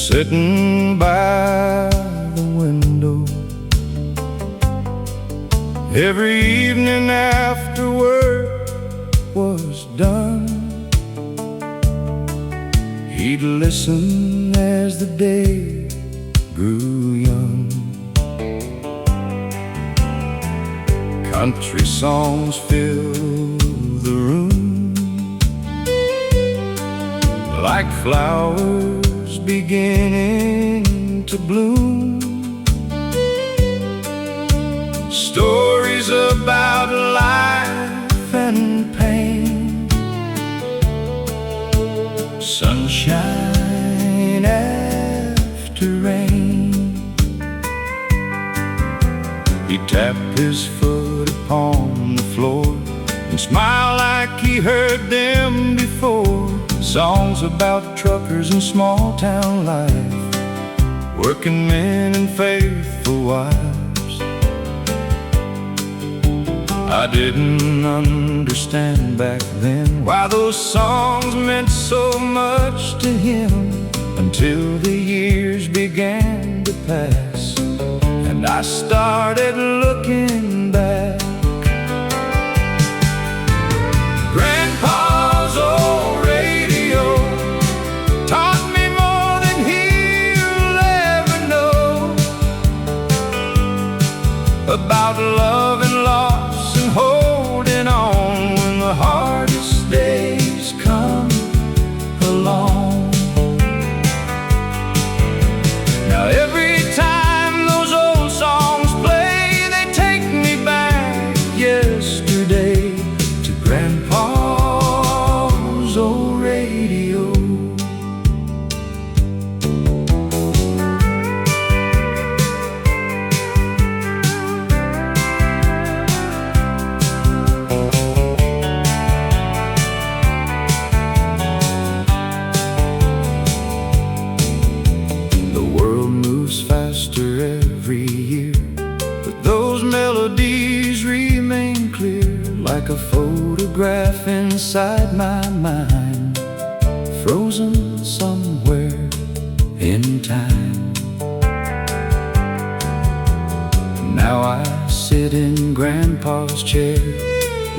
sitting by the window. Every evening after work was done, he'd listen as the day grew young. Country songs filled the room like flowers beginning to bloom. Stories about life and pain, sunshine after rain. He tapped his foot upon the floor and smiled like he heard them before. Songs about truckers and small town life, working men and faithful wives. I didn't understand back then why those songs meant so much to him, until the years began to pass and I started looking back. Grandpa's old radio taught me more than he'll ever know about love and loss and holding on when the hardest days come along. Now every time those old songs play, they take me back yesterday to Grandpa's old radio. Faster every year, but those melodies remain clear, like a photograph inside my mind, frozen somewhere in time. Now I sit in Grandpa's chair,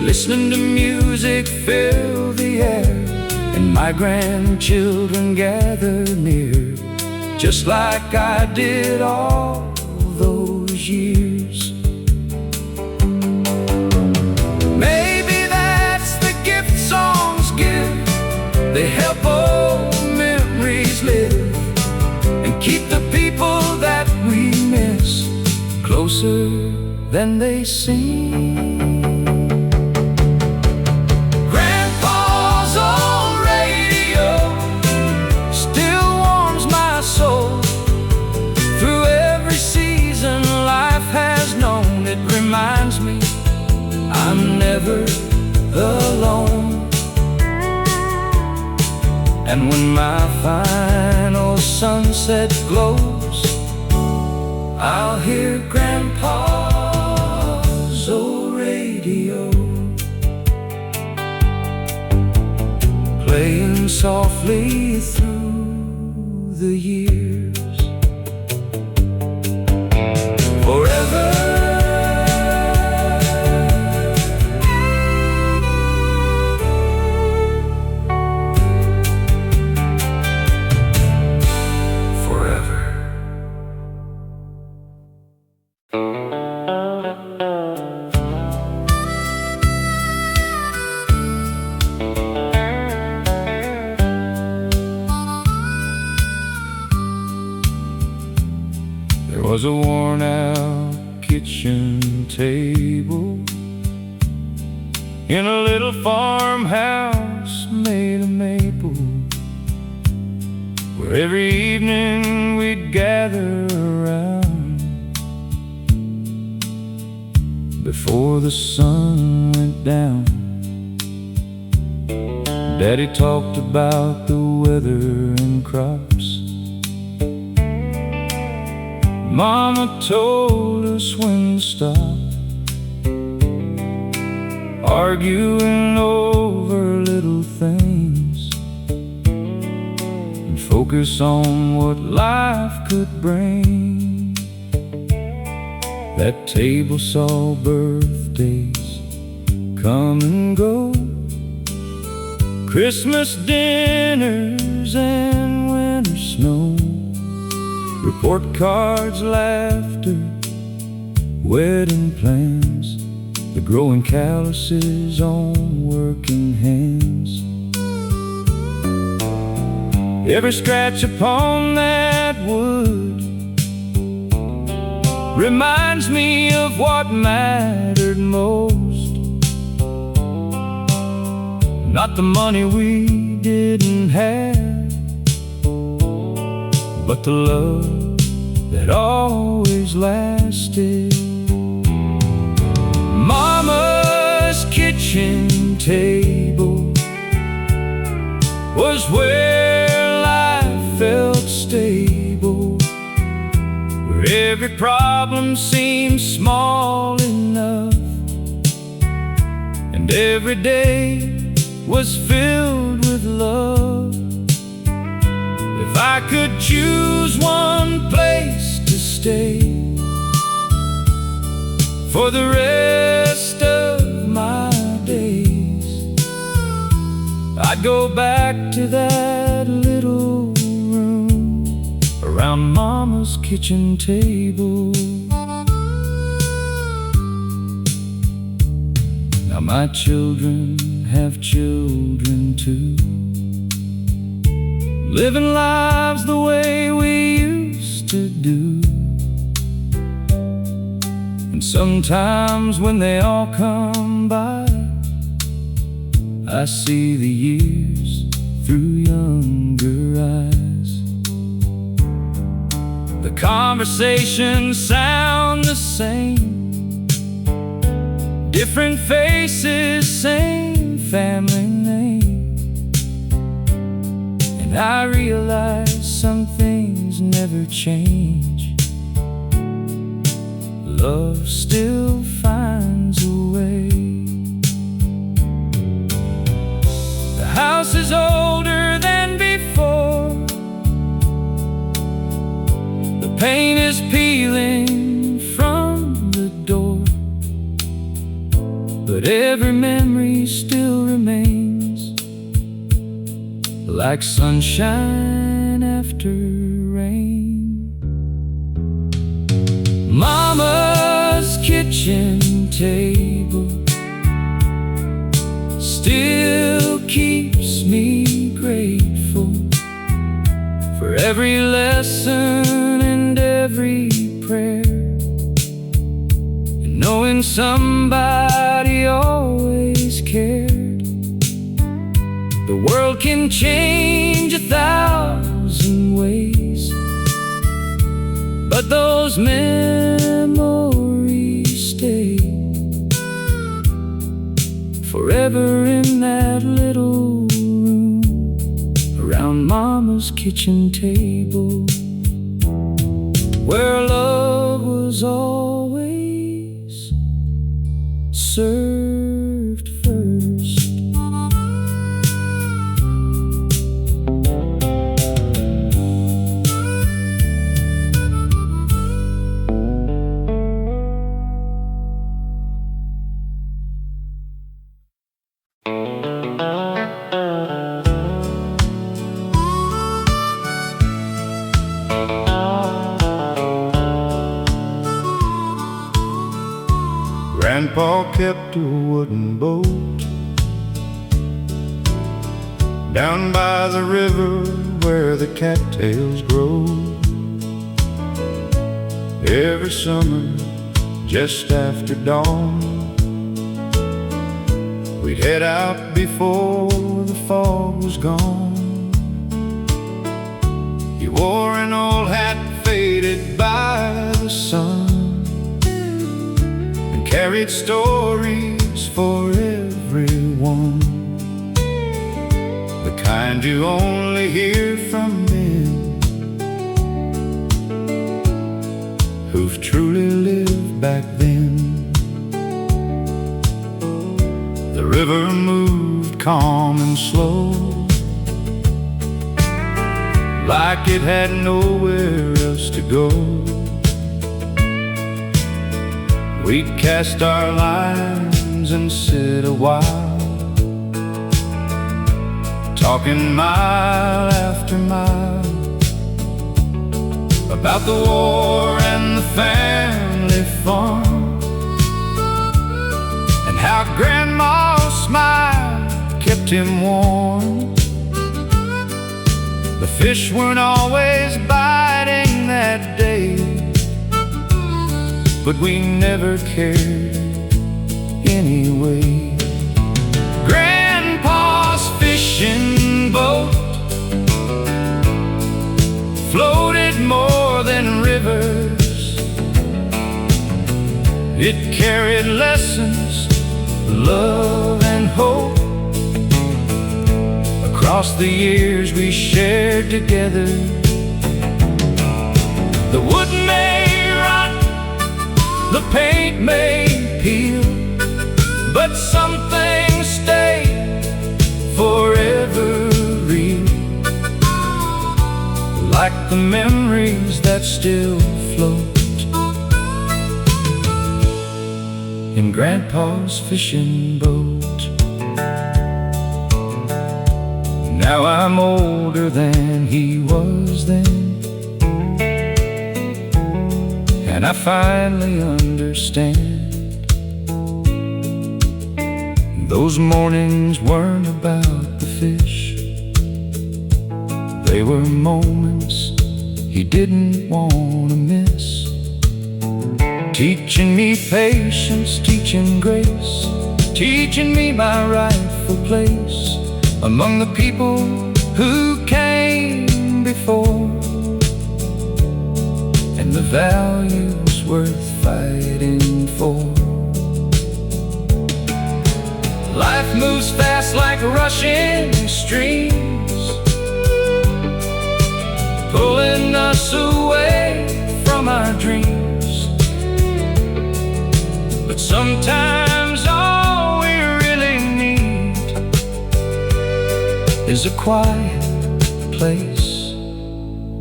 listening to music fill the air, and my grandchildren gather near, just like I did all those years. Maybe that's the gift songs give. They help old memories live and keep the people that we miss closer than they seem. Grandpa's old radio still warms my soul through every season life has known. It reminds me I'm never alone. And when my final sunset glows, I'll hear Grandpa's old radio playing softly through the years. Forever, forever. There was a worn-out kitchen table in a little farmhouse made of maple, where every evening we'd gather around before the sun went down. Daddy talked about the weather and crops. Mama told us when to stop, arguing over little things, and folk focus on what life could bring. That table saw birthdays come and go, Christmas dinners and winter snow, report cards, laughter, wedding plans, the growing calluses on working hands. Every scratch upon that wood reminds me of what mattered most. Not the money we didn't have, but the love that always lasted. Mama's kitchen table was where life felt stable, where every problem seemed small enough, and every day was filled with love. If I could choose one place to stay for the rest of my days, I'd go back to that little room around Mama's kitchen table. Now my children have children too, living lives the way we used to do. And sometimes when they all come by, I see the years through younger eyes. The conversations sound the same, different faces, same family name. And I realize some things never change. Love still finds a way. The house is older than before, the paint is peeling from the door, but every memory still remains, like sunshine after rain. Mama's kitchen table still keeps me grateful for every lesson and every prayer, and knowing somebody always cared. The world can change 1,000 ways, but those memories stay forever in that little room around Mama's kitchen table, where love was always served first. Grandpa kept a wooden boat down by the river where the cattails grow. Every summer, just after dawn, we'd head out before the fog was gone. He wore an old hat faded by the sun, carried stories for everyone, the kind you only hear from men who've truly lived back then. The river moved calm and slow, like it had nowhere else to go. We'd cast our lines and sit a while, talking mile after mile about the war and the family farm, and how Grandma's smile kept him warm. The fish weren't always biting that day, but we never cared anyway. Grandpa's fishing boat floated more than rivers. It carried lessons, love and hope. Across the years we shared together, the wood may rot, the paint may peel, but some things stay forever real, like the memories that still float in Grandpa's fishing boat. Now I'm older than he was then, and I finally understand. Those mornings weren't about the fish, they were moments he didn't want to miss. Teaching me patience, teaching grace, teaching me my rightful place among the people who came before, and the values worth fighting for. Life moves fast like rushing streams, pulling us away from our dreams. But sometimes all we really need is a quiet place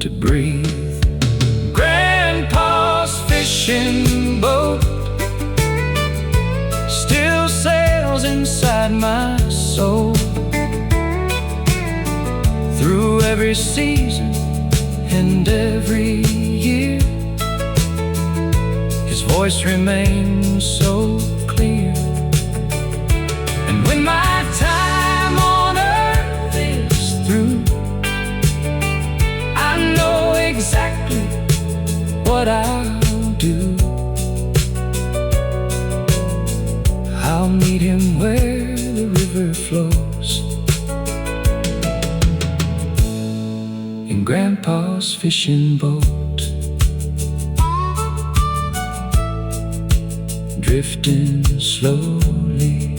to breathe. Grandpa's fishing boat still sails inside my soul. Through every season and every year, his voice remains so clear. And when my time on earth is through, I know exactly what I'll do. I'll meet him where the river flows, in Grandpa's fishing boat, drifting slowly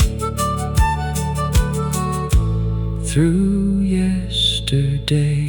through yesterday.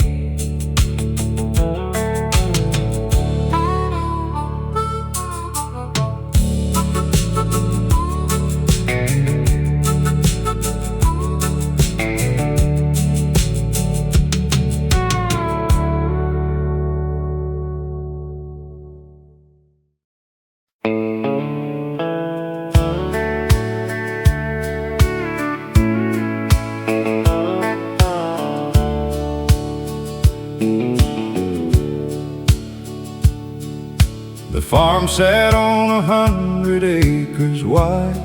The farm sat on 100 acres wide,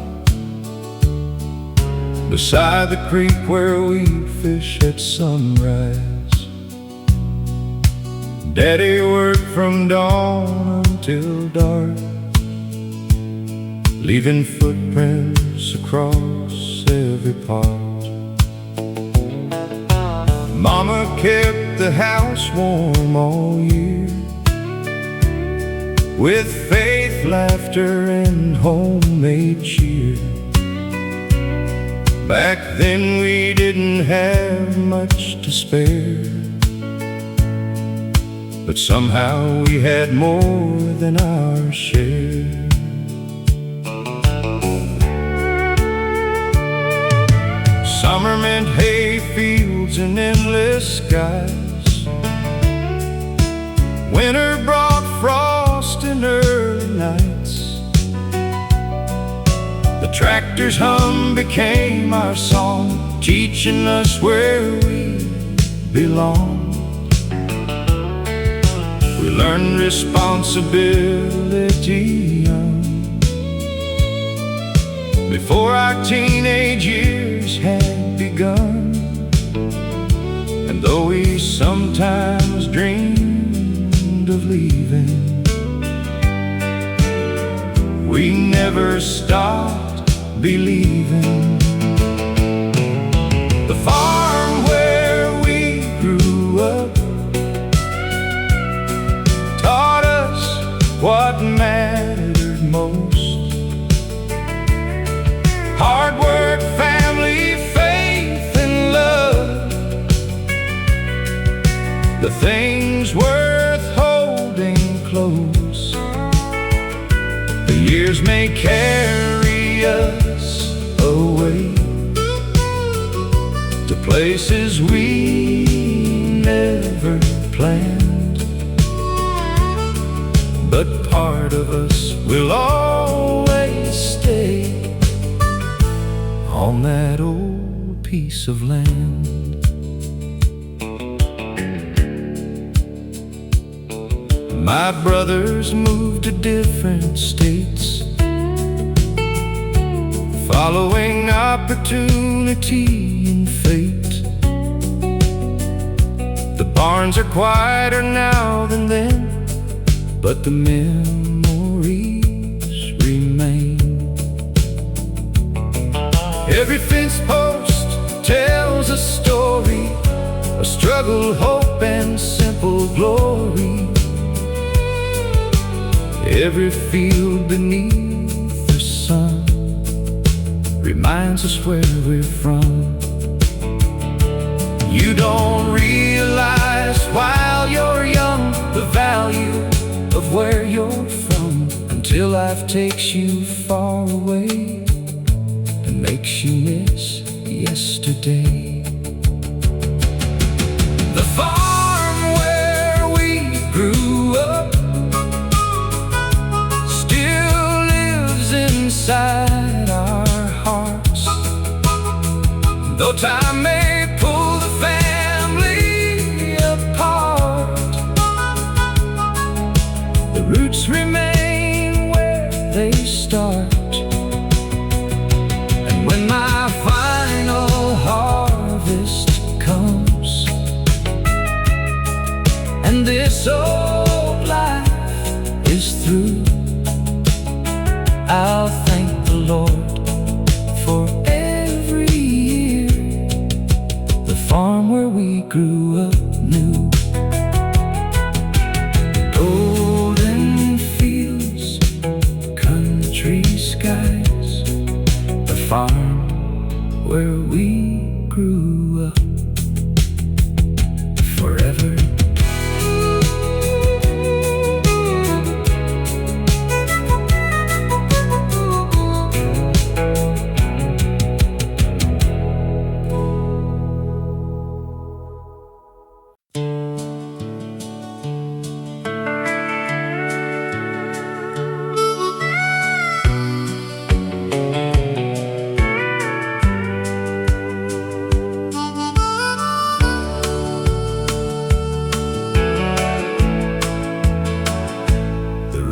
beside the creek where we fish at sunrise. Daddy worked from dawn until dark, leaving footprints across every part. Mama kept the house warm all year, with faith, laughter, and homemade cheer. Back then we didn't have much to spare, but somehow we had more than our share. Summer meant hay fields and endless skies, winter brought frost and early nights. The tractor's hum became our song, teaching us where we belong. We learned responsibility young, before our teenage years had begun. And though we sometimes dreamed of leaving, we never stopped believing. The farm where we grew up taught us what mattered most: hard work, family, faith, and love, the things worth holding close. The years may carry us away to places we never planned, but part of us will always stay on that old piece of land. My brothers moved to different states, following opportunity and fate. The barns are quieter now than then, but the memories remain. Every fence post tells a story, a struggle, hope, and simple glory. Every field beneath the sun reminds us where we're from. You don't realize while you're young the value of where you're from, until life takes you far away and makes you miss yesterday. The farm where we grew up still lives inside our hearts. Though time may pull the family apart, the roots remain where they start. And when my final harvest comes and this old life is through, I'll thank the Lord for every year the farm where we grew up knew. Golden fields, country skies, the farm where we grew up forever.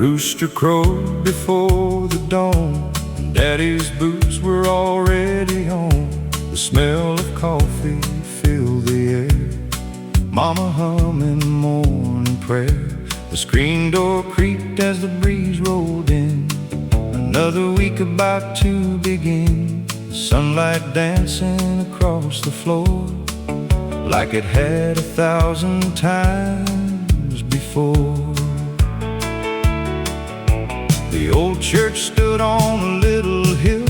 Rooster crowed before the dawn, and Daddy's boots were already on. The smell of coffee filled the air, Mama humming morning prayer. The screen door creaked as the breeze rolled in. Another week about to begin. The sunlight dancing across the floor like it had 1,000 times before. The old church stood on a little hill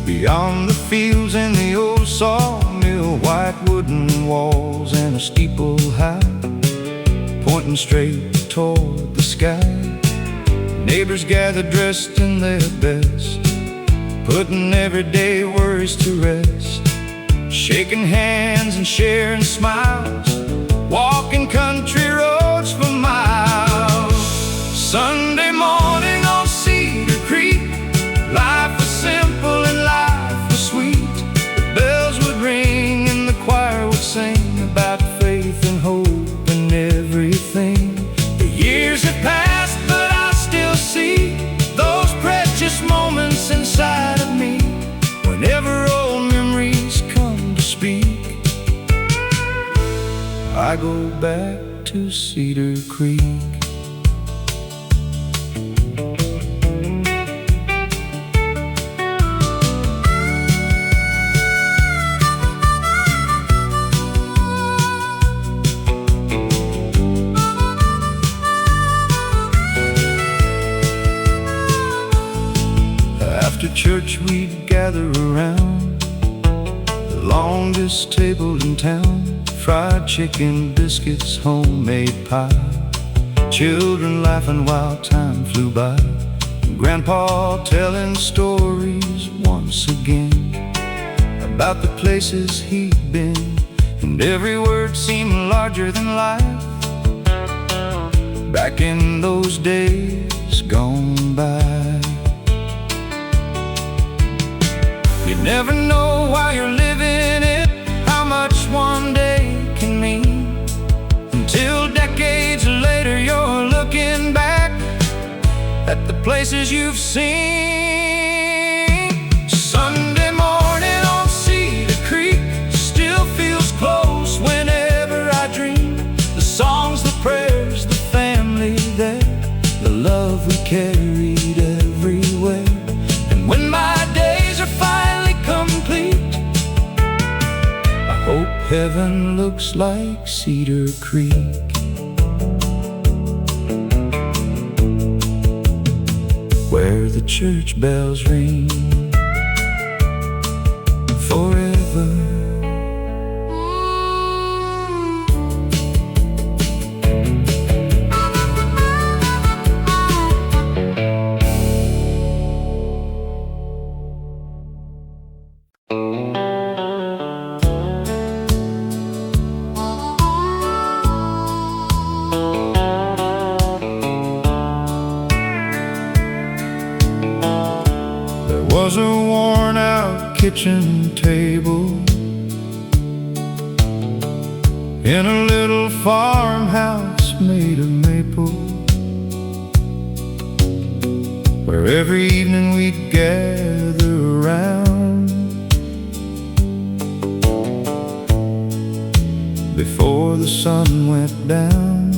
beyond the fields and the old sawmill. White wooden walls and a steeple high, pointing straight toward the sky. Neighbors gathered dressed in their best, putting everyday worries to rest, shaking hands and sharing smiles, walking country roads for miles. I go back to Cedar Creek. After church we'd gather around the longest table in town. Fried chicken, biscuits, homemade pie, children laughing while time flew by, Grandpa telling stories once again about the places he'd been, and every word seemed larger than life back in those days gone by. You never know while you're living it how much one day can mean, until decades later you're looking back at the places you've seen. Sunday morning on Cedar Creek still feels close whenever I dream. The songs, the prayers, the family there, the love we carried everywhere. And when my days are finally complete, I hope heaven looks like Cedar Creek. Where the church bells ring forever. Was a worn-out kitchen table in a little farmhouse made of maple, where every evening we'd gather around before the sun went down.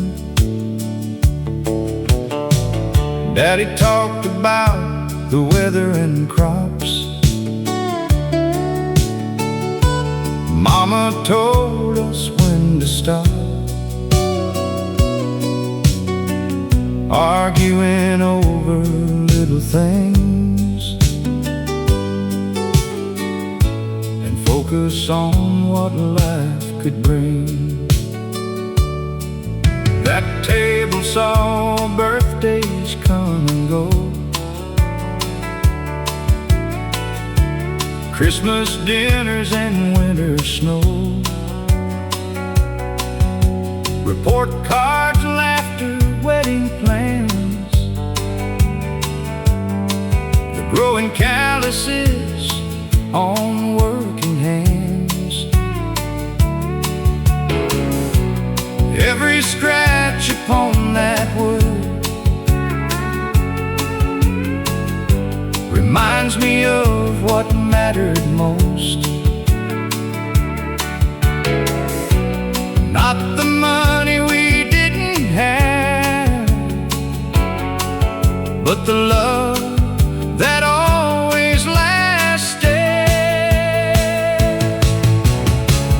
Daddy talked about the weather and crops. Mama told us when to stop, arguing over little things, and focus on what life could bring. That table saw birthdays come and go, Christmas dinners and winter snow, report cards, laughter, wedding plans, the growing calluses on working hands, every scratch upon that wood reminds me of what mattered most. Not the money we didn't have, but the love that always lasted.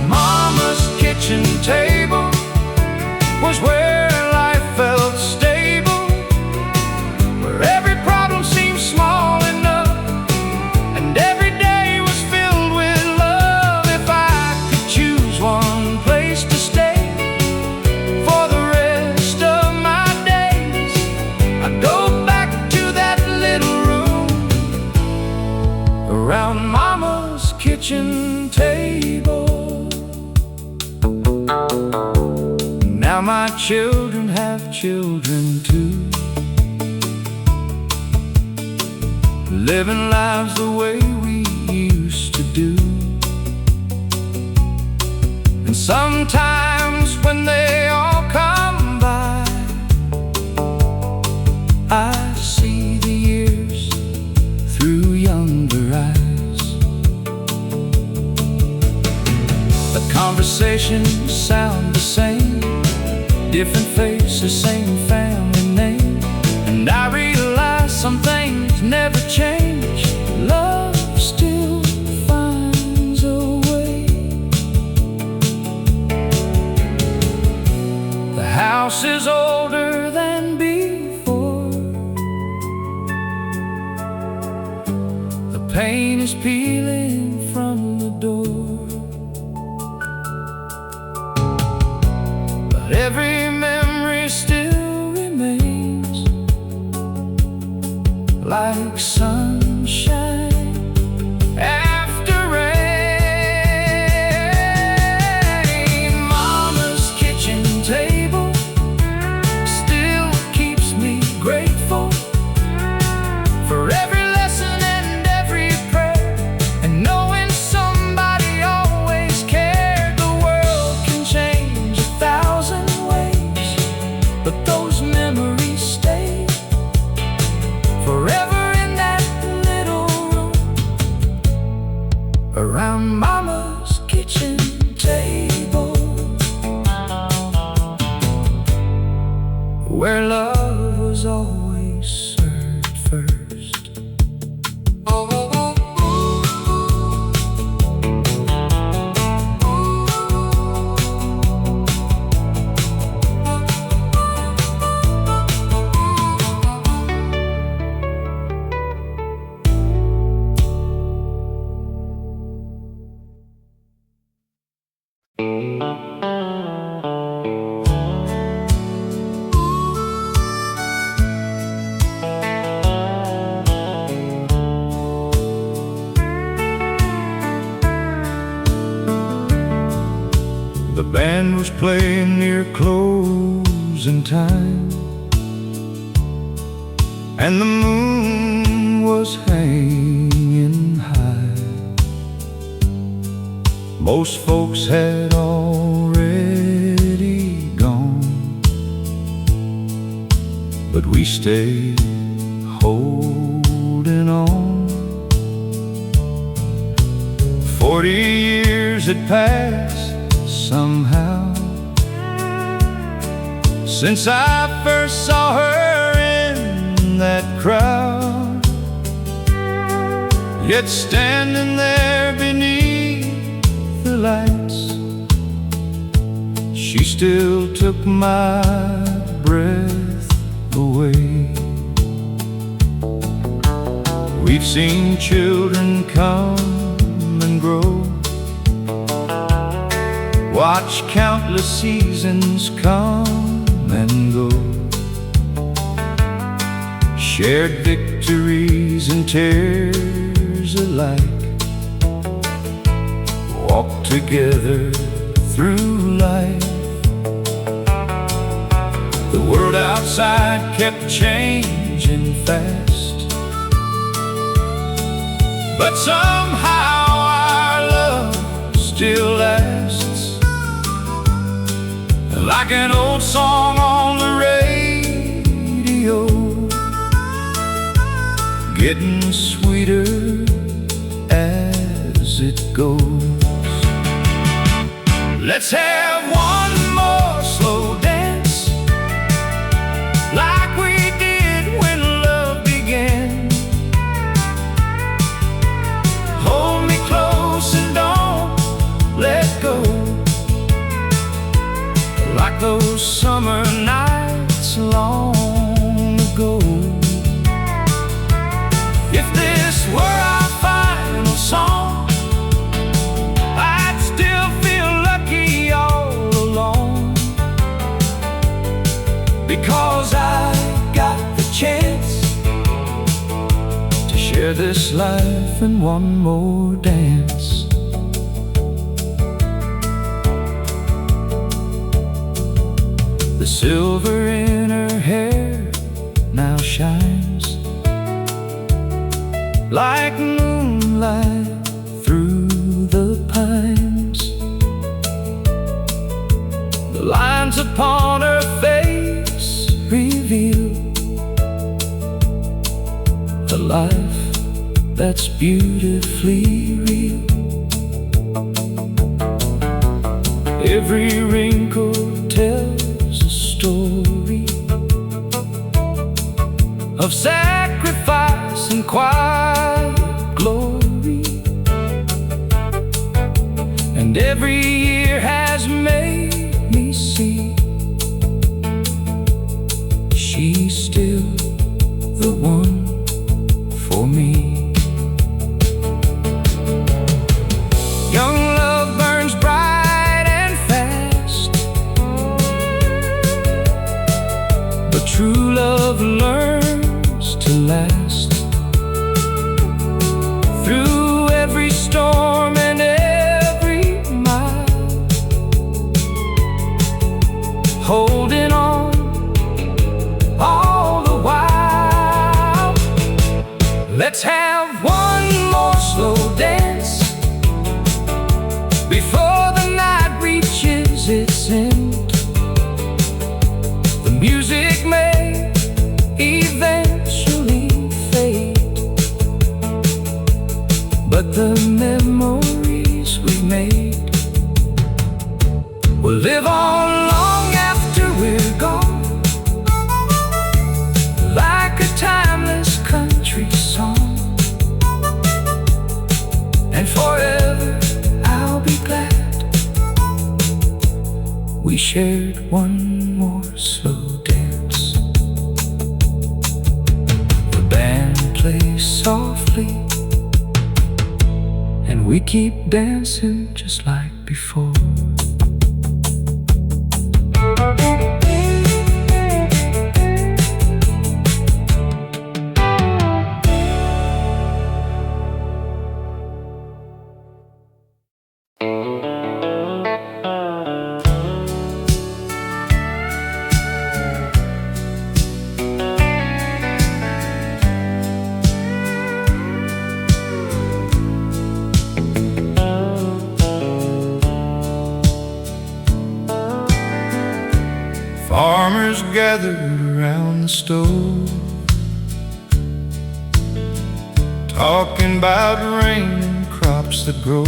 Mama's kitchen table was where life felt stable, where every problem seemed small enough, and every day was filled with love. If I could choose one place to stay for the rest of my days, I'd go back to that little room around Mama's kitchen table. Now my children have children too, living lives the way we used to do. And sometimes when they all come by, I see the years through younger eyes. The conversations sound the same, different faces, same family name. And I realize some things never change. Love still finds a way. The house is older than before. The paint is peeling from the door. But every memory still remains, like sunshine after rain. Mama's kitchen table still keeps me grateful for every lesson and every prayer, and knowing somebody always cared. The world can change 1,000 ways, but those memories stay forever in that little room around Mama's kitchen table, where love was always served first. The band was playing near closing time, and the moon was hanging high. Most folks had already gone, but we stayed holding on. 40 years had passed somehow since I first saw her in that crowd. Yet standing there beneath the lights, she still took my breath away. We've seen children come and grow, watch countless seasons come and go, shared victories and tears alike, walked together through life. The world outside kept changing fast, but somehow our love still lasts, like an old song on the radio, getting sweeter as it goes. Let's have one more slow dance, like we did when love began. Hold me close and don't let go, like those summer nights long ago. If this were our final song, I'd still feel lucky all along, because I got the chance to share this life in one more dance. The silver in her hair now shines like moonlight through the pines. The lines upon her face reveal a life that's beautifully real. Every wrinkle tells a story of sacrifice and quiet glory, and every year has made me see she's still the one for me. Young love burns bright and fast, but true love learns to last through every storm and every mile, holding on all the while. Let's have one more slow dance before the night reaches its end. The music may eventually fade, but the memories we made will live on long after we're gone, like a timeless country song. And forever I'll be glad we shared one more slow dance. The band plays softly, and we keep dancing just like before. Farmers gathered around the stove, talking about rain and crops that grow.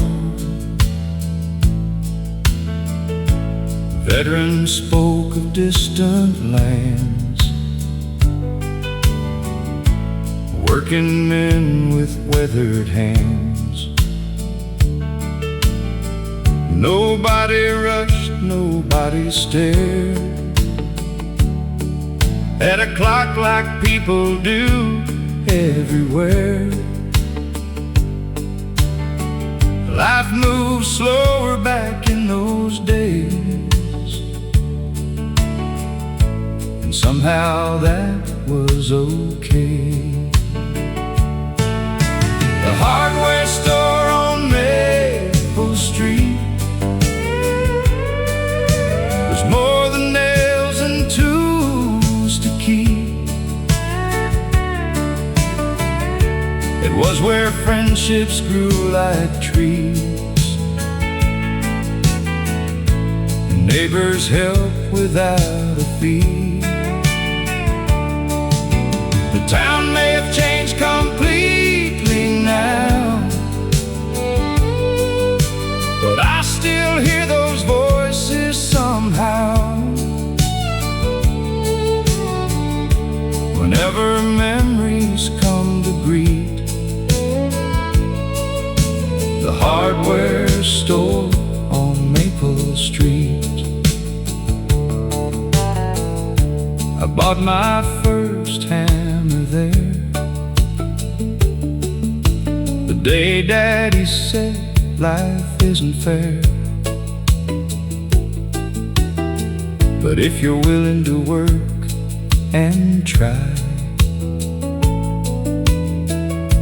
Veterans spoke of distant lands, working men with weathered hands. Nobody rushed, nobody stared at a clock like people do everywhere. Life moved slower back in those days, and somehow that was okay. The hardware store on Maple Street was more than nails and tools to keep. It was where friendships grew like trees, and neighbors helped without a fee. The town may have changed completely now, but I still hear those voices somehow. Whenever memories come to greet the hardware store on Maple Street, I bought my first hammer there, the day Daddy said life isn't fair. But if you're willing to work and try,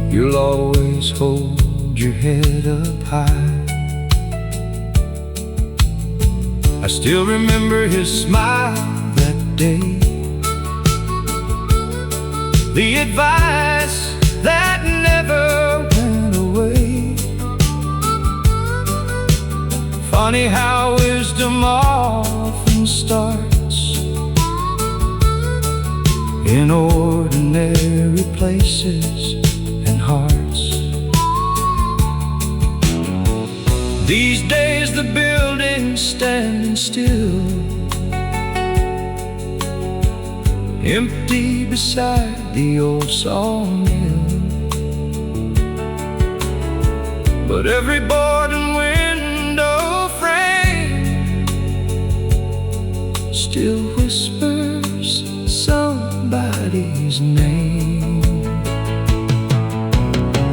you'll always hold your head up high. I still remember his smile that day, the advice that never went away. Funny how wisdom often starts in ordinary places and hearts. These days the buildings stand still, empty beside the old sawmill. But every board and window frame still whispers somebody's name.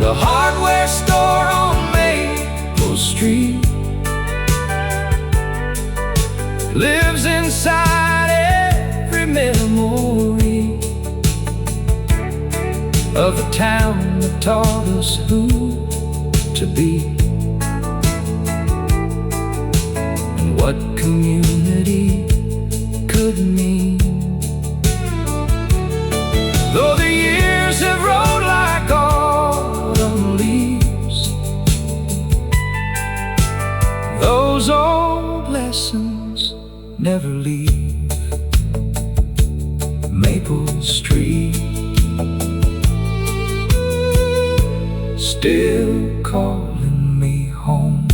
The hardware store on Maple Street lives inside every memory of a town that taught us who to be and what community could mean. Though the years have rolled like autumn leaves, those old lessons never leave Maple Street, still calling me home.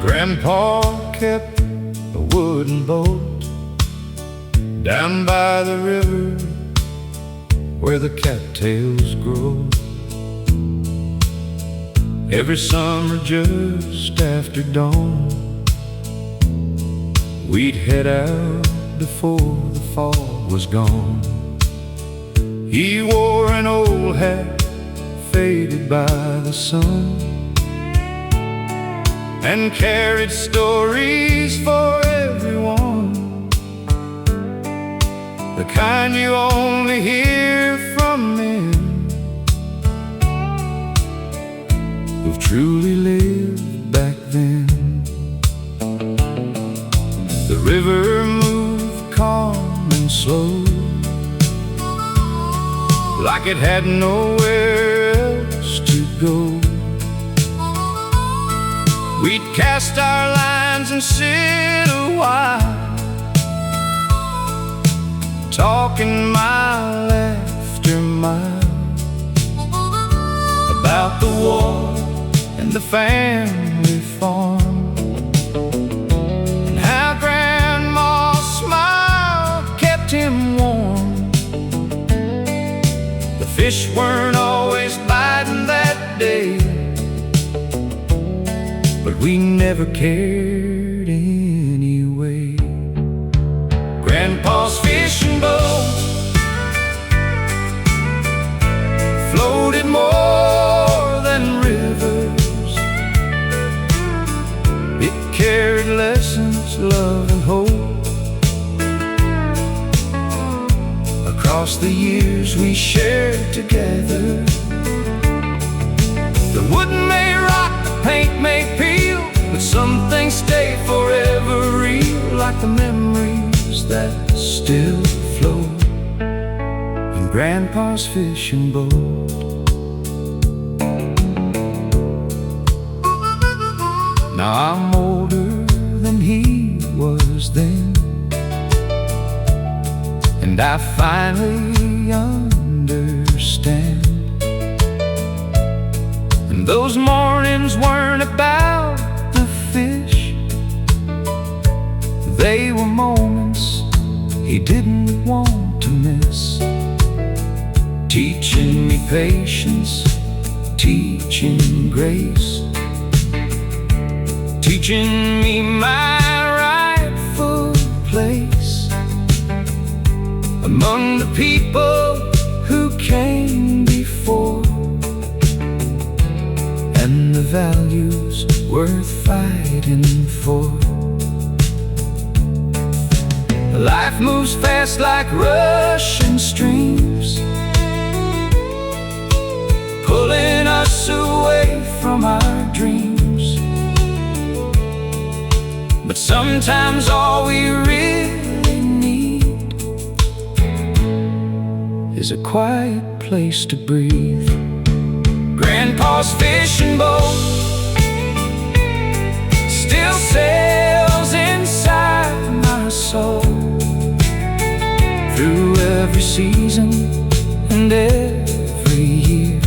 Grandpa kept a wooden boat down by the river where the cattails grow. Every summer just after dawn, we'd head out before the fall was gone. He wore an old hat faded by the sun and carried stories for everyone, the kind you only hear from men who've truly lived back then. The river moved calm and slow, like it had nowhere else to go. We'd cast our lines and sit a while, talking mile after mile about the war and the family farm, and how Grandma's smile kept him warm. The fish weren't always biting that day, but we never cared anyway. Grandpa's fishing boat floated more than rivers. It carried lessons, love and hope across the years we shared together. The wood may rot, the paint may peel, but some things stay forever real, like the memories that still float in Grandpa's fishing boat. Now I'm older than he was then, and I finally understand. And those mornings weren't about the fish, they were moments he didn't want to miss. Teaching me patience, teaching grace, teaching me my rightful place among the people who came before, and the values worth fighting for. Life moves fast like rushing streams, from our dreams. But sometimes all we really need is a quiet place to breathe. Grandpa's fishing boat still sails inside my soul. Through every season and every year,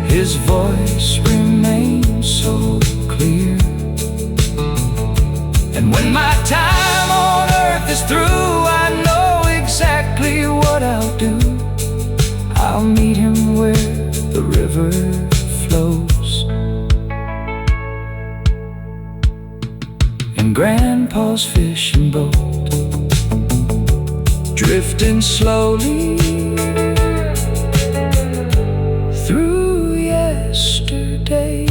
his voice remains so clear. And when my time on earth is through, I know exactly what I'll do. I'll meet him where the river flows, in Grandpa's fishing boat, drifting slowly through yesterday.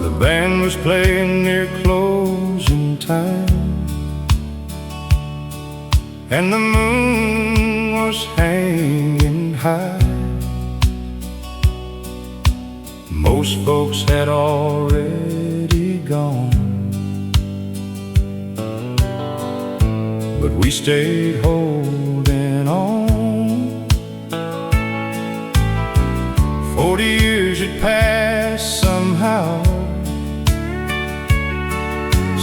The band was playing near closing time, and the moon was hanging high. Most folks had already gone, but we stayed holding on. 40 years had passed somehow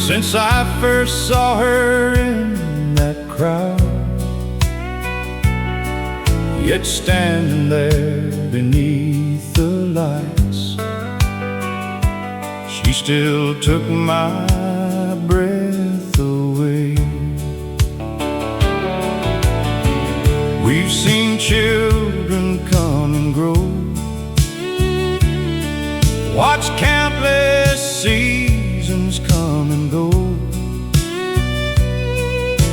since I first saw her in that crowd. Yet standing there beneath the lights, she still took my breath away. We've seen children come and grow, watched countless seasons come and go,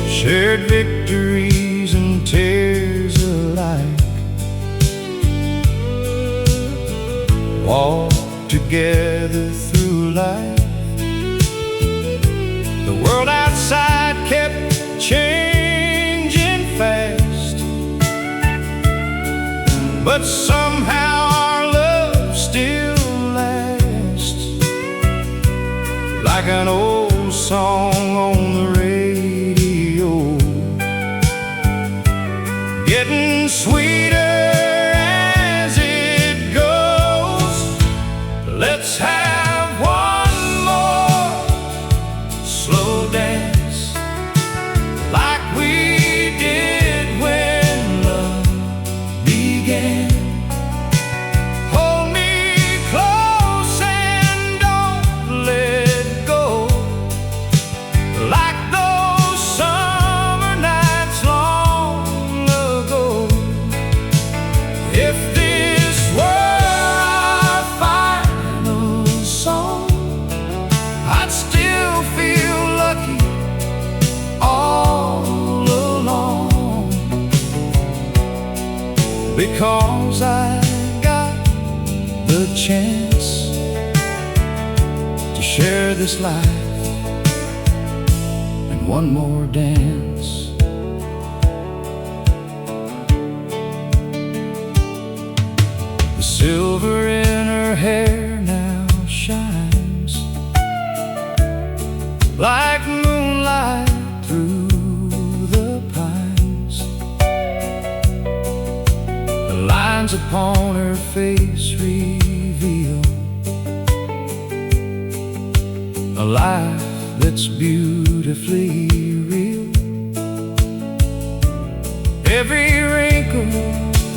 shared victories and tears alike, walked together through life. The world outside kept changing fast, but somehow our love still lasts, like an old song on the radio, getting sweeter as it goes. Let's have one more slow dance, like we did when love began. Hold me close and don't let go, like those summer nights long ago. If this were our final song, I'd still feel lucky all along, because I got the chance to share this life and one more dance. The silver in her hair now shines like moonlight through the pines. The lines upon her face reveal a life that's beautifully real. Every wrinkle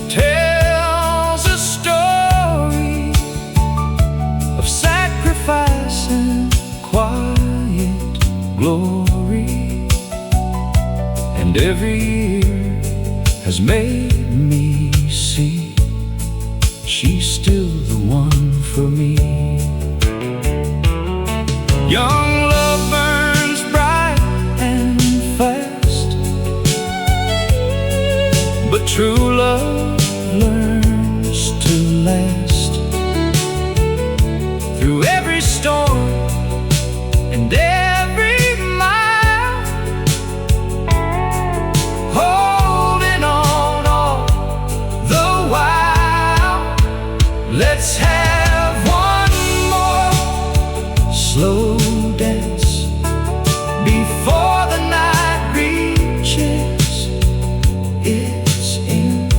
tells a story of sacrifice and quiet glory, and every year has made me see she's still the one for me. Young love burns bright and fast, but true love learns to last through every storm and every mile, holding on all the while. Let's have one more slow dance before the night reaches its end.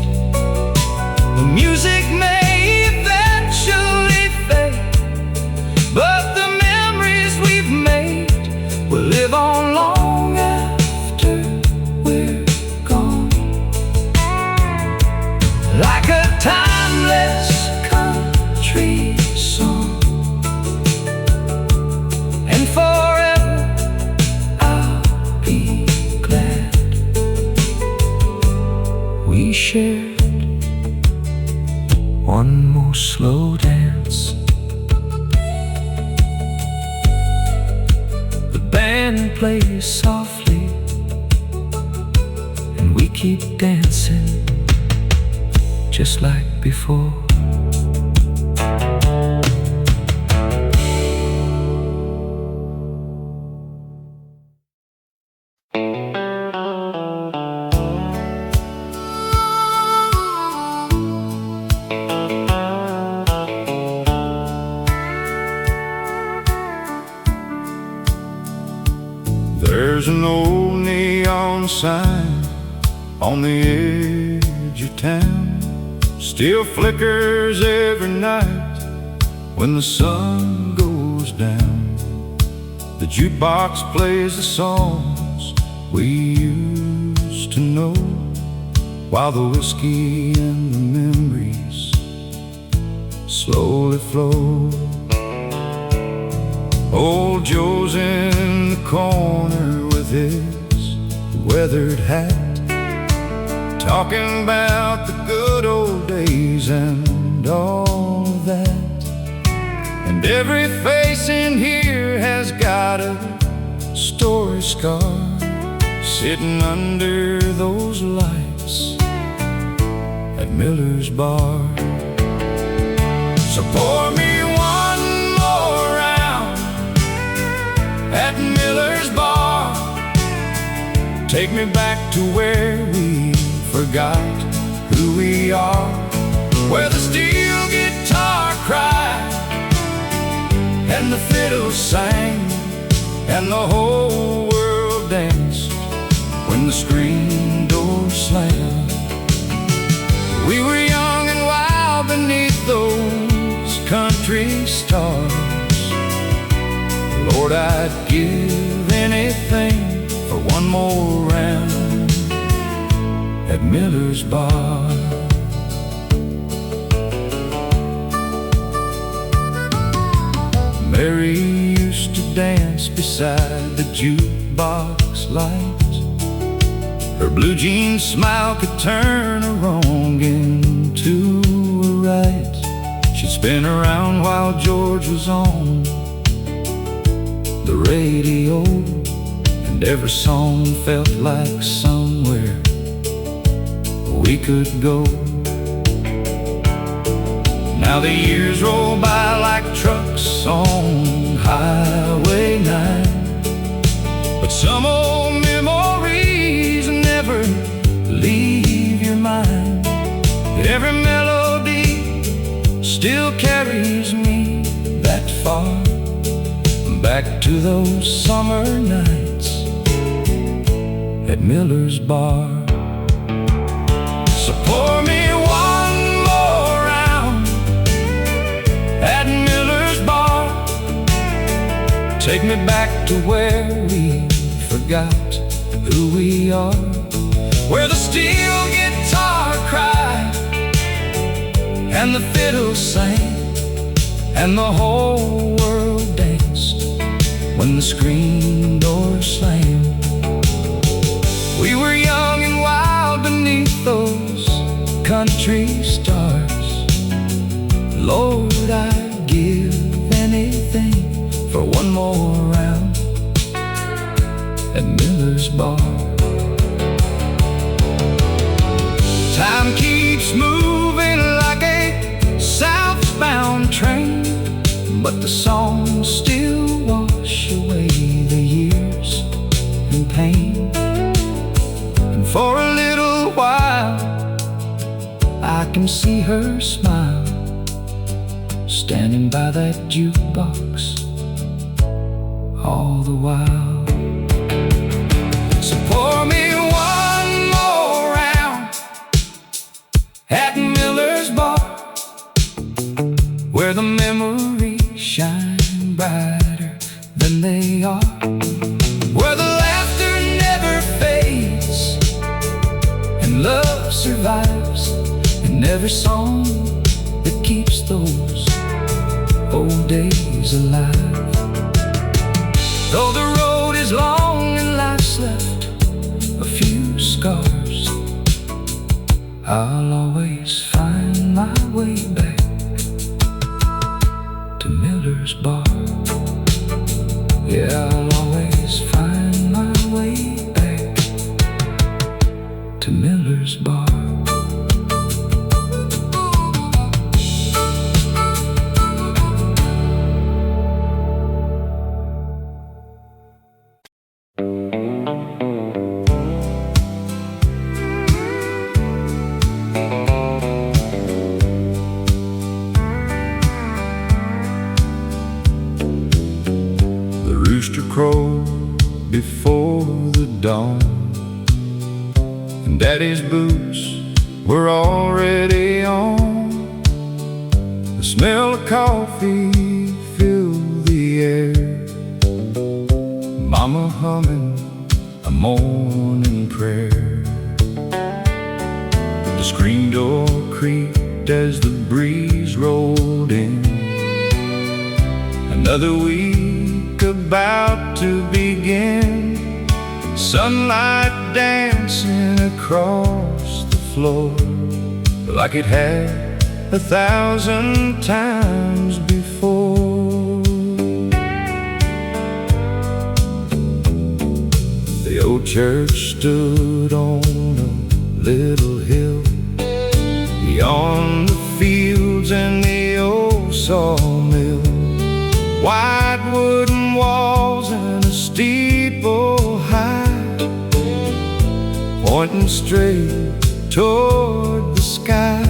The music may eventually fade, but the memories we've made will live on long after we're gone, like a timeless country song. And forever I'll be glad we shared one more slow dance. The band plays softly and we keep dancing just like before. There's an old neon sign on the edge of town, still flickers every night when the sun goes down. The jukebox plays the songs we used to know, while the whiskey and the memories slowly flow. Old Joe's in the corner with his weathered hat, talking about the good old days and all of that. And every face in here has got a story scar, sitting under those lights at Miller's Bar. So pour me one more round at Miller's Bar. Take me back to where we forgot who we are, where the steel guitar cried and the fiddles sang and the whole world danced when the screen door slammed. We were young and wild beneath those country stars. Lord, I'd give anything for one more round at Miller's Bar. Mary used to dance beside the jukebox light. Her blue jean smile could turn a wrong into a right. She'd spin around while George was on the radio, and every song felt like somewhere we could go. Now the years roll by like trucks on Highway 9, but some old memories never leave your mind. Every melody still carries me that far, back to those summer nights at Miller's Bar. So pour me one more round at Miller's Bar. Take me back to where we forgot who we are, where the steel guitar cried and the fiddles sang and the whole world danced when the screen door slammed. We were young and wild beneath those country starts. Lord, I'd give anything for one more round at Miller's Bar. Time keeps moving like a southbound train, but the songs still wash away the years and pain. And for a little while I can see her smile, standing by that jukebox all the while. So pour me one more round at Miller's Bar, where the memories shine brighter than they are, where the laughter never fades and love survives in every song that keeps those old days alive. Though the road is long and life's left a few scars, I'll always find my way back to Miller's Bar. Yeah, I'll always find my way back to Miller's Bar. Rooster crowed before the dawn, and Daddy's boots were already on. The smell of coffee filled the air, Mama humming a morning prayer. The screen door creaked as the breeze rolled in. Another week about to begin, sunlight dancing across the floor like it had 1,000 times before. The old church stood on a little hill beyond the fields and the old sawmill. White wooden walls and a steeple high, pointing straight toward the sky.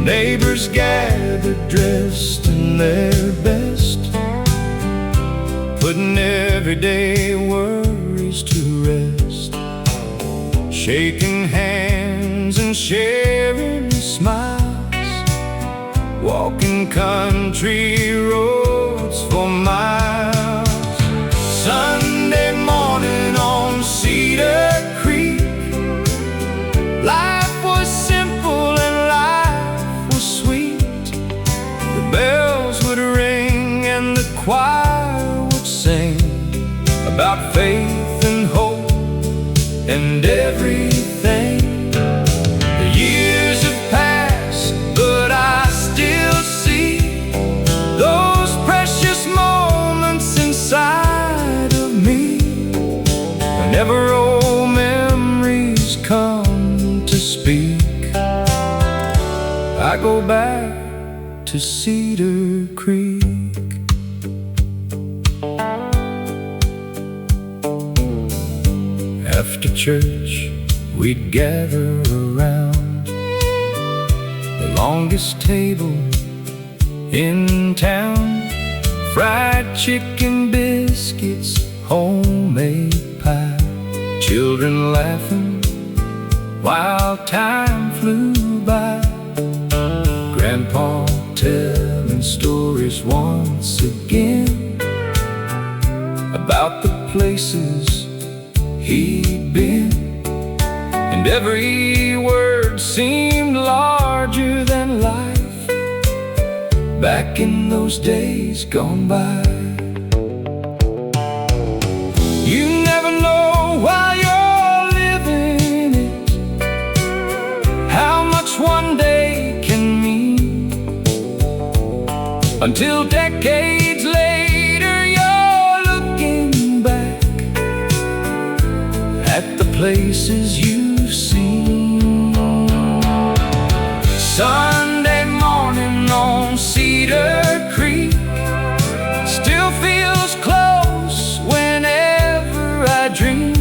Neighbors gathered dressed in their best, putting everyday worries to rest, shaking hands and sharing smiles, walking country roads for miles. Sunday morning on Cedar Creek, life was simple and life was sweet. The bells would ring and the choir would sing about faith and hope and everything. The years have passed, but I still see those precious moments inside of me. Whenever old memories come to speak, I go back to Cedar Creek. After church, we'd gather around the longest table in town. Fried chicken, biscuits, homemade pie, children laughing while time flew by. Grandpa telling stories once again about the places he'd been, and every word seemed larger than life back in those days gone by. You never know while you're living it how until decades later you're looking back at the places you've seen. Sunday morning on Cedar Creek still feels close whenever I dream.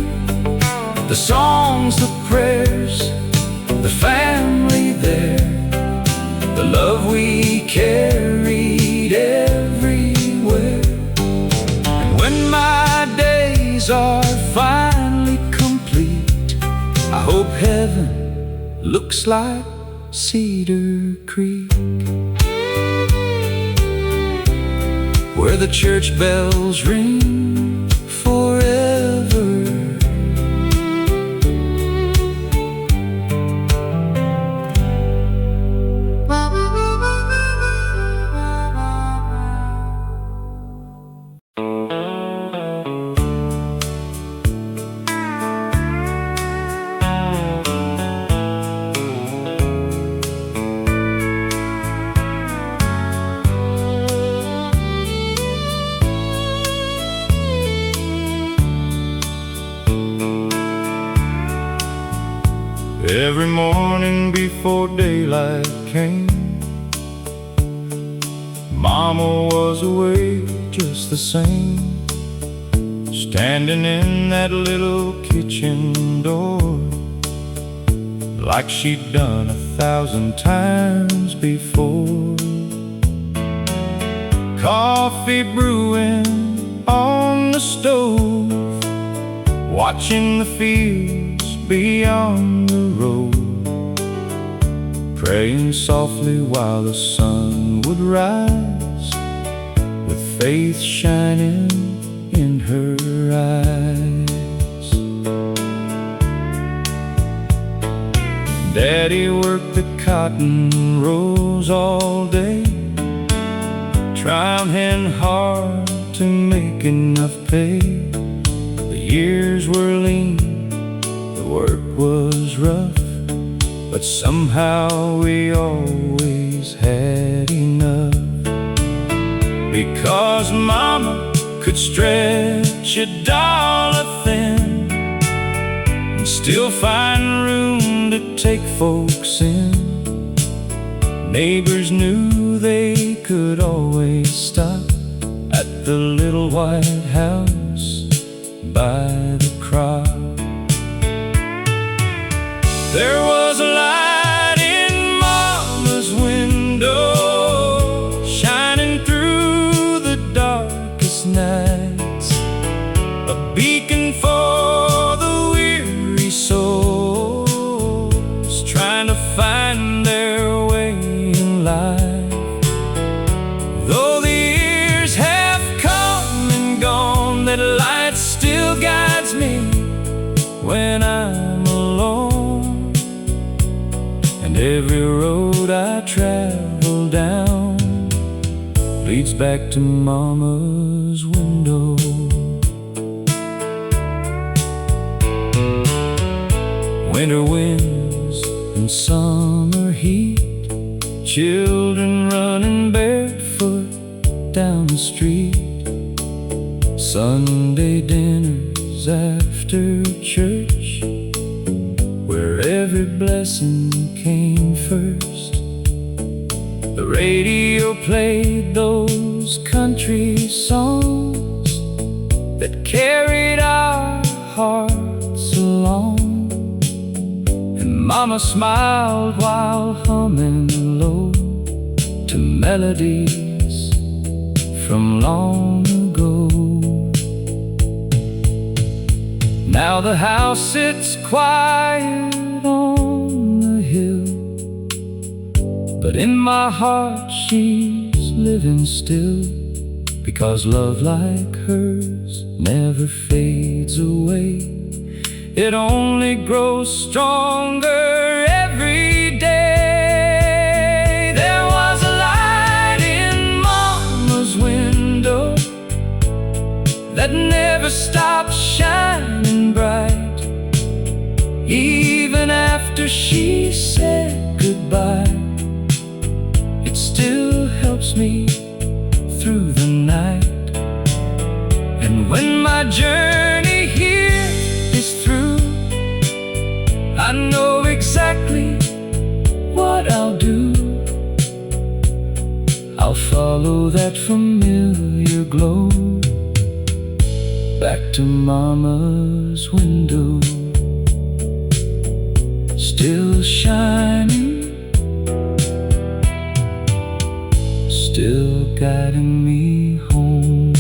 The songs, the prayers, the family there, the love we carried everywhere. And when my days are finally complete, I hope heaven looks like Cedar Creek, where the church bells ring forever. Every morning before daylight came, Mama was awake just the same, standing in that little kitchen door, like she'd done 1,000 times before. Coffee brewing on the stove, watching the fields beyond the road, praying softly while the sun would rise, with faith shining in her eyes. Daddy worked the cotton rows all day, trying hard to make enough pay. The years were lean, the work was rough, but somehow we always had enough. Because Mama could stretch $1 thin and still find room to take folks in. Neighbors knew they could always stop at the little white house by the crop. There was a light in Mama's window, shining through the darkest nights, a beacon for the weary souls trying to find their way in life. Though the years have come and gone, that light still guides me when I'm alone. And every road I travel down leads back to Mama's window. Winter winds and summer heat, children running barefoot down the street, Sunday dinners after church, where every blessing came first. The radio played those country songs that carried our hearts along, and Mama smiled while humming low to melodies from long ago. Now the house sits quiet on the hill, but in my heart she's living still, because love like hers never fades away. It only grows stronger every day. There was a light in Mama's window that never stopped shining bright, even after she said goodbye. It still helps me that familiar glow, back to Mama's window, still shining, still guiding me home.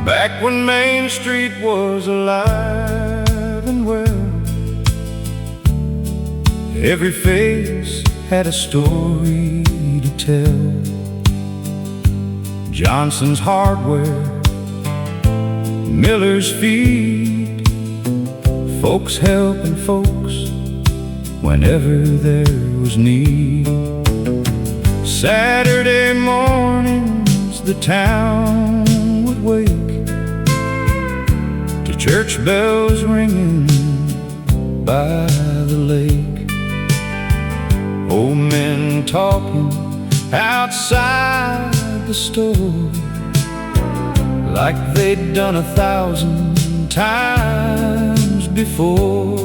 Back when Main Street was alive and well, every face had a story to tell. Johnson's Hardware, Miller's Feed, folks helping folks whenever there was need. Saturday mornings the town would wake to church bells ringing by the lake. Old men talking outside the store like they'd done 1,000 times before.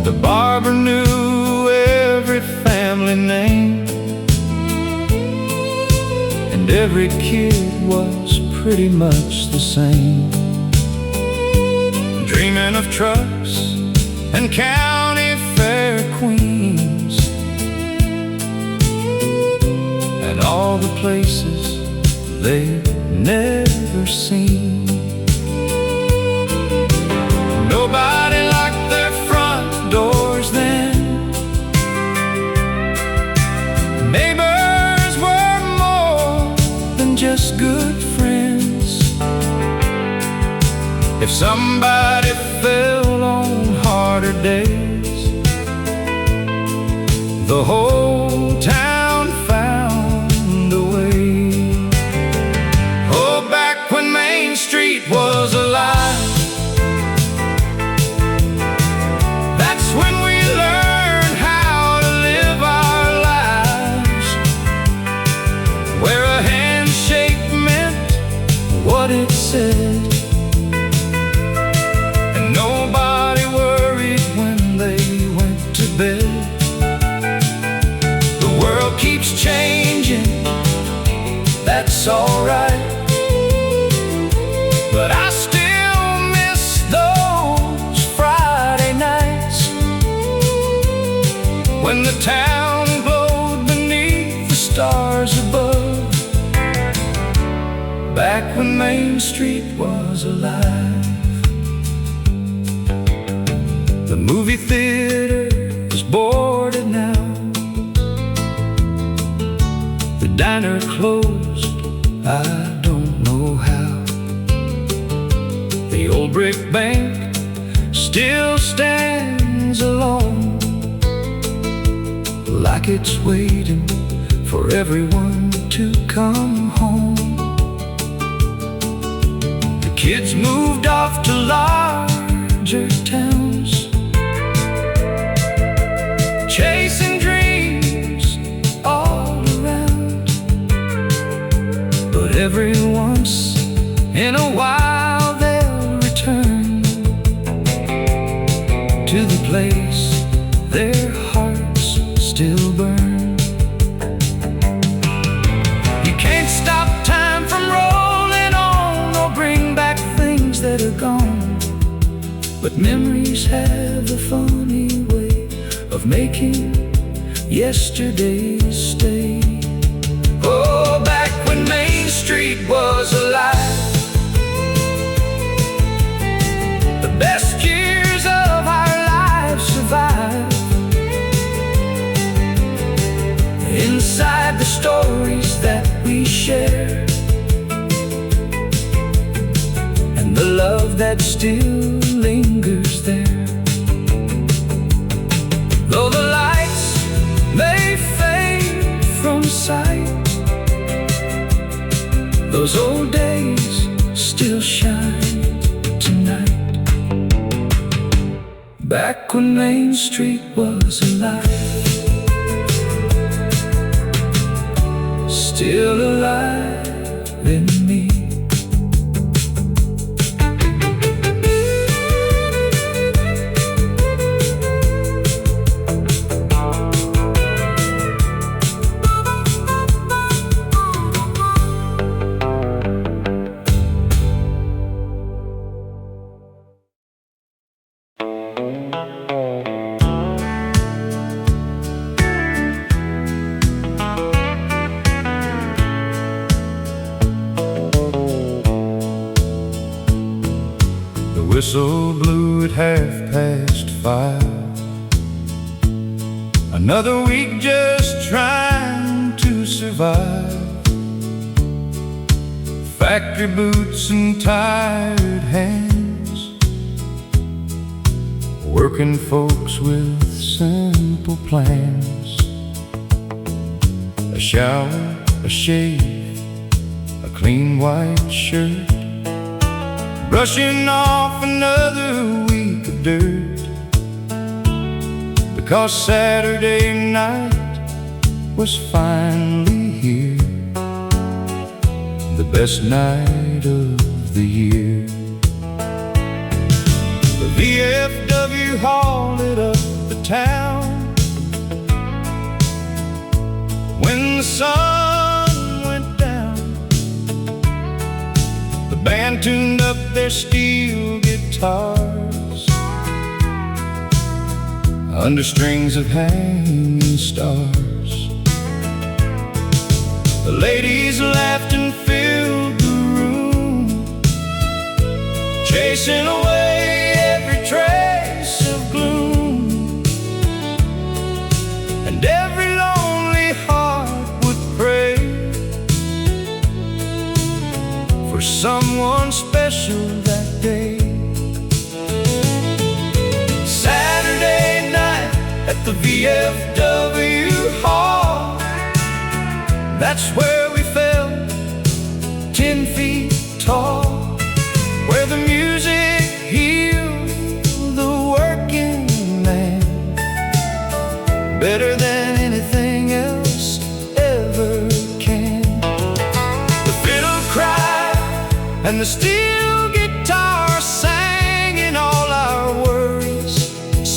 The barber knew every family name, and every kid was pretty much the same, dreaming of trucks and county fair queens, and all the places they'd never seen. Nobody locked their front doors then. Neighbors were more than just good friends. If somebody fell on harder days, the whole town found a way. Oh, back when Main Street was alive, that's when we learned how to live our lives, where a handshake meant what it said, and nobody worried when they went to bed. The world keeps changing, that's alright, but I still miss those Friday nights when the town glowed beneath the stars above, back when Main Street was alive. The movie theater is boarded now, the diner closed, I don't know how. The old brick bank still stands alone, like it's waiting for everyone to come home. The kids moved off to larger towns, chasing dreams all around, but every once in a while they'll return to the place their hearts still burn. You can't stop time from rolling on or bring back things that are gone, but memories have a funny way of making yesterdays stay. Oh, back when Main Street was alive, the best years of our lives survive inside the stories that we share, and the love that still lingers there. Though the lights may fade from sight, those old days still shine tonight. Back when Main Street was alive, still alive in me. Whistle blew at 5:30. Another week just trying to survive. Factory boots and tired hands, working folks with simple plans. A shower, a shave, a clean white shirt, brushing off another week of dirt. Because Saturday night was finally here, the best night of the year. The VFW hauled it up the town when the sun went down. The band tuned up their steel guitars under strings of hanging stars. The ladies laughed and filled the room, chasing away every trace of gloom. And every lonely heart would pray for someone special that day. Saturday night at the VFW hall, that's where we felt 10 feet tall, where the music healed the working man better than anything else ever can. The fiddle cried and the steel guitar sang, and all our worries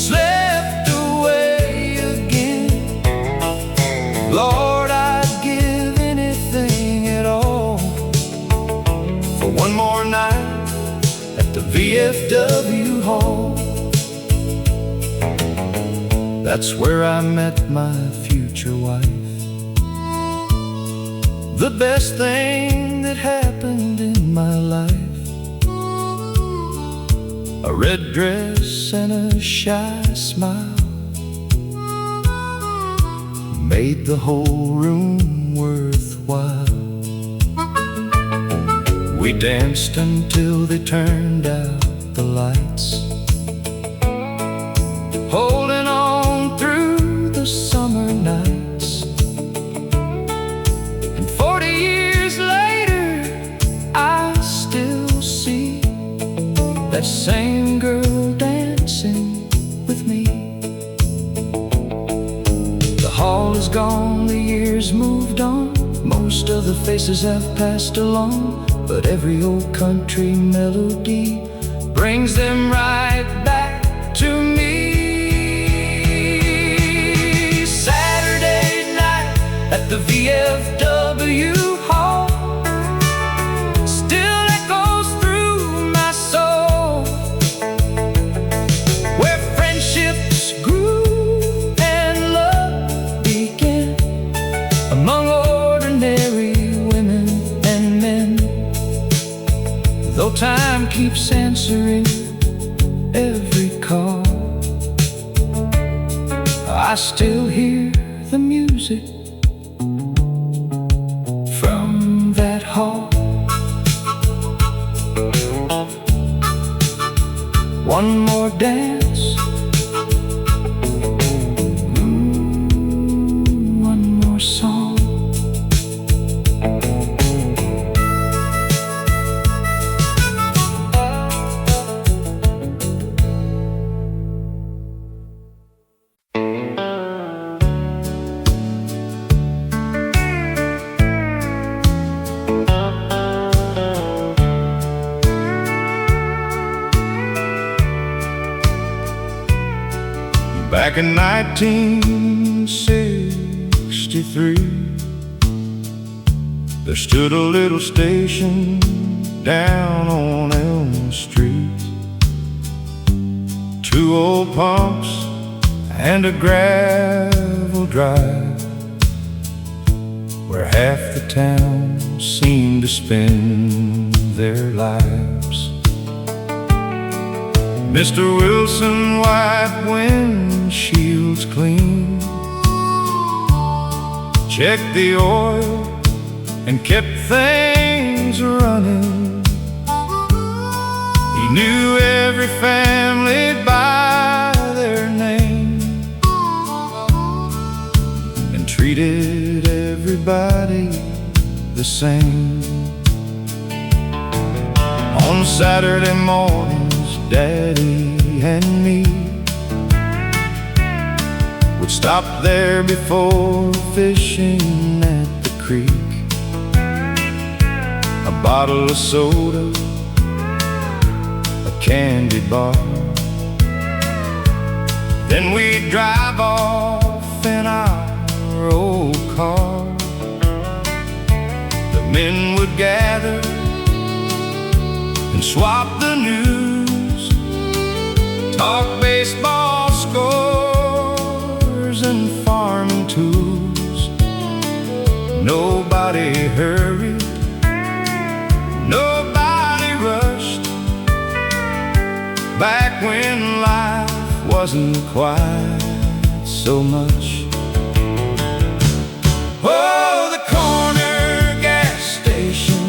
slept away again. Lord, I'd give anything at all for one more night at the VFW hall. That's where I met my future wife, the best thing that happened in my life. A red dress and a shy smile made the whole room worthwhile. We danced until they turned out the lights, holding on through the summer nights. And 40 years later, I still see that same girl dancing with me. The hall is gone, the years moved on, most of the faces have passed along, but every old country melody brings them right back to me. Saturday night at the VFW hall still echoes through my soul, where friendships grew and love began among ordinary women and men. Though time keeps answering every call, I still hear the music from that hall. more dance. One more song. Back in 1963, there stood a little station down on Elm Street. 2 old pumps and a gravel drive, where half the town seemed to spend their lives. Mr. Wilson wiped windshields clean, checked the oil and kept things running. He knew every family by their name and treated everybody the same. On Saturday mornings, Daddy and me would stop there before fishing at the creek. A bottle of soda, a candy bar. Then we'd drive off in our old car. The men would gather and swap the news, talk baseball scores and farming tools. Nobody hurried, nobody rushed, back when life wasn't quite so much. Oh, the corner gas station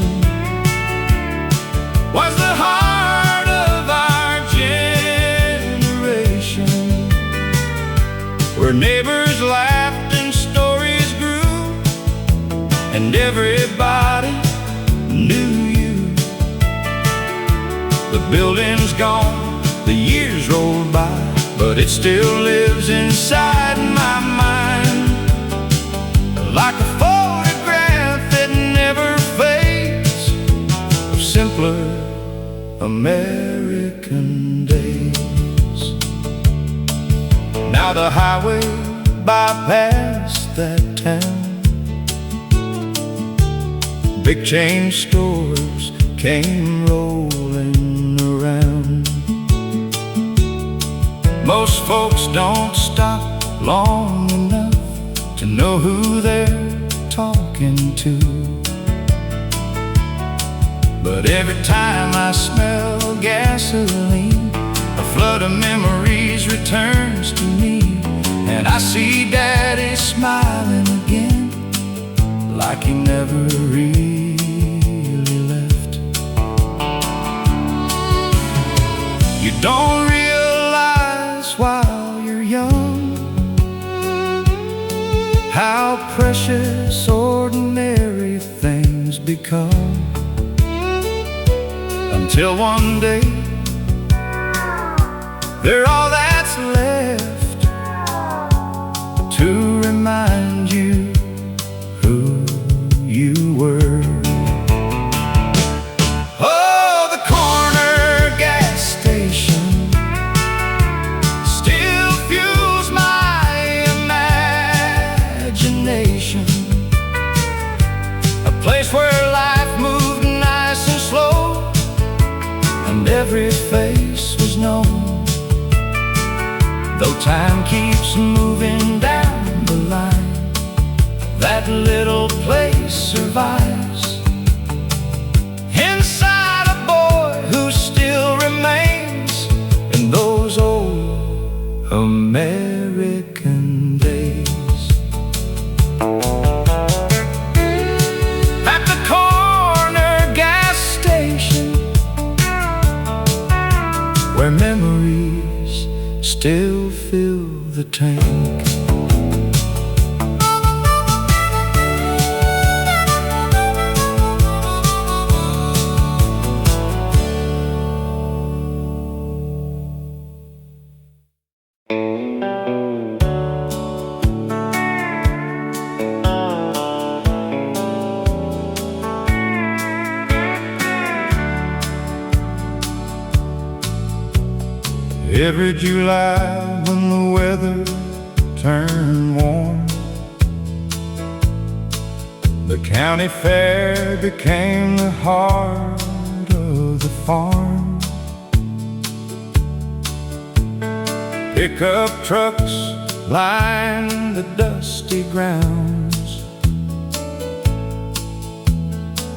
was the heart of our generation, where neighbors laughed and stories grew, and everybody knew you. The building's gone, the years rolled by, but it still lives inside my mind, like a photograph that never fades, of simpler American days. Now the highway bypassed that town. Big chain stores came rolling around. Most folks don't stop long enough to know who they're talking to. But every time I smell gasoline, a flood of memories returns to me, and I see Daddy smiling again, like he never really left. You don't realize while you're young how precious ordinary things become, until one day they're all that's left to remind you who you were. Oh, the corner gas station still fuels my imagination, a place where life moved nice and slow, and every face was known. Though time keeps moving down the line, that little place survives inside a boy who still remains in those old American days. At the corner gas station, where memories the tank. Every July when the weather turned warm, the county fair became the heart of the farm. Pickup trucks lined the dusty grounds,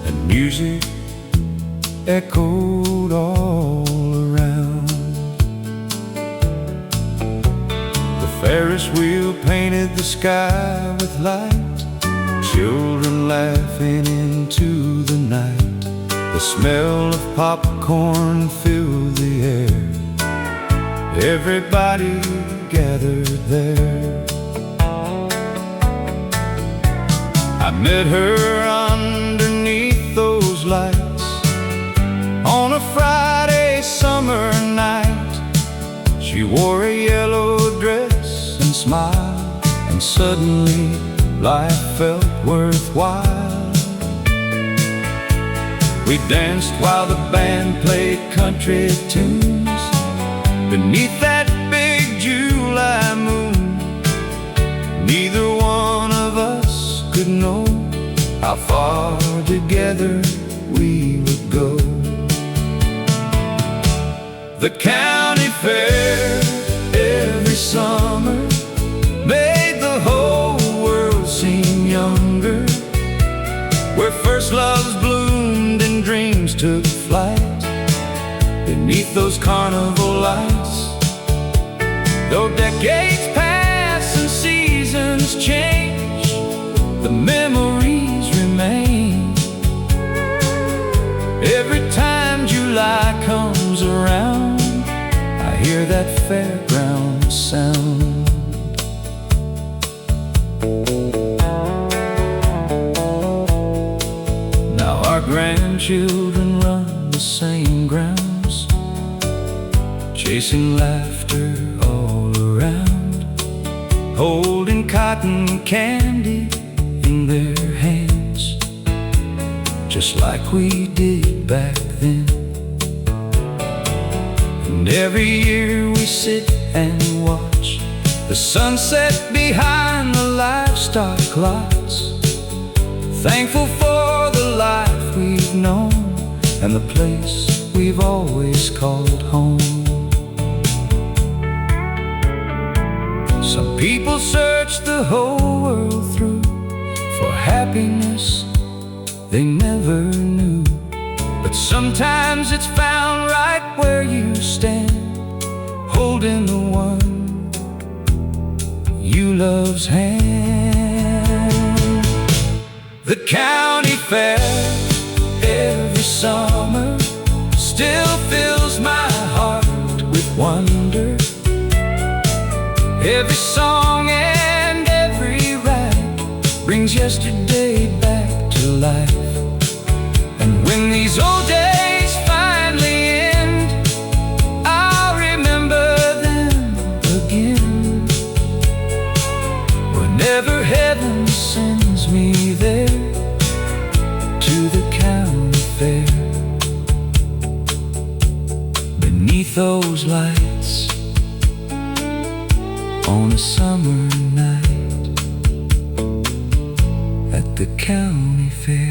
and music echoed all around. Ferris wheel painted the sky with light, children laughing into the night. The smell of popcorn filled the air, everybody gathered there. I met her underneath those lights on a Friday summer night. She wore a yellow dress and smiled, and suddenly life felt worthwhile. We danced while the band played country tunes beneath that big July moon. Neither one of us could know how far together we would go. The county fair every summer made the whole world seem younger, where first loves bloomed and dreams took flight beneath those carnival lights. Though decades pass and seasons change, the memories remain. Every time July comes around, I hear that fairground sound. Now our grandchildren run the same grounds, chasing laughter all around, holding cotton candy in their hands, just like we did back then. And every year we sit and watch the sunset behind the livestock lots, thankful for the life we've known and the place we've always called home. Some people search the whole world through for happiness they never knew, but sometimes it's found right where you stand, holding the one you love's hand. The county fair every summer still fills my heart with wonder. Every song and every ride brings yesterday back to life. And when these old days finally end, I'll remember them again. Whenever heaven sends me there to the county fair, beneath those lights on a summer night at the county fair.